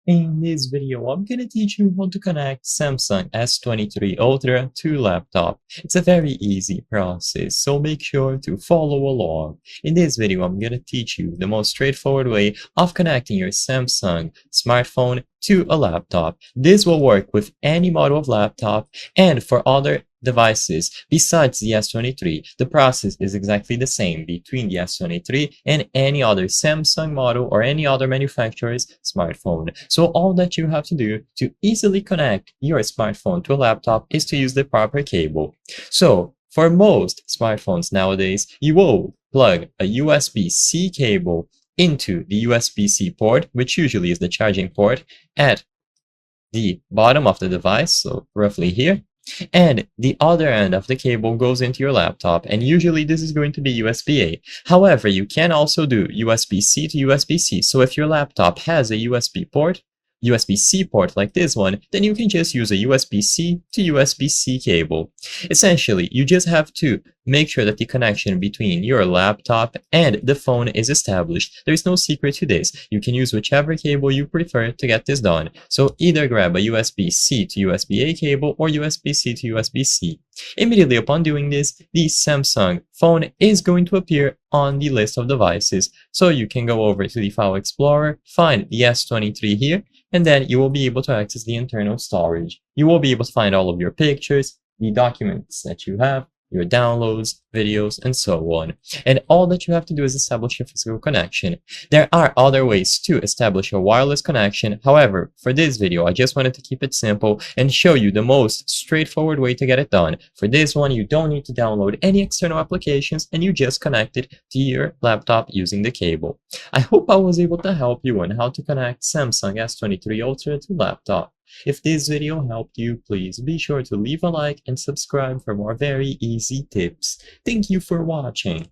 In this video, I'm gonna teach you how to connect Samsung S23 Ultra to laptop. It's a very easy process, so make sure to follow along. In this video, I'm gonna teach you the most straightforward way of connecting your Samsung smartphone to a laptop. This will work with any model of laptop and for other devices besides the S23. The process is exactly the same between the S23 and any other Samsung model or any other manufacturer's smartphone. So all that you have to do to easily connect your smartphone to a laptop is to use the proper cable. So for most smartphones nowadays, you will plug a USB-C cable into the USB-C port, which usually is the charging port, at the bottom of the device, so roughly here, and the other end of the cable goes into your laptop, and usually this is going to be USB-A. However, you can also do USB-C to USB-C, so if your laptop has a USB-C port like this one, then you can just use a USB-C to USB-C cable. Essentially, you just have to make sure that the connection between your laptop and the phone is established. There is no secret to this. You can use whichever cable you prefer to get this done. So either grab a USB-C to USB-A cable or USB-C to USB-C. Immediately upon doing this, the Samsung phone is going to appear on the list of devices. So you can go over to the File Explorer, find the S23 here, and then you will be able to access the internal storage. You will be able to find all of your pictures, the documents that you have, your downloads, videos, and so on. And all that you have to do is establish a physical connection. There are other ways to establish a wireless connection. However, for this video, I just wanted to keep it simple and show you the most straightforward way to get it done. For this one, you don't need to download any external applications and you just connect it to your laptop using the cable. I hope I was able to help you on how to connect Samsung S23 Ultra to laptop. If this video helped you, please be sure to leave a like and subscribe for more very easy tips. Thank you for watching.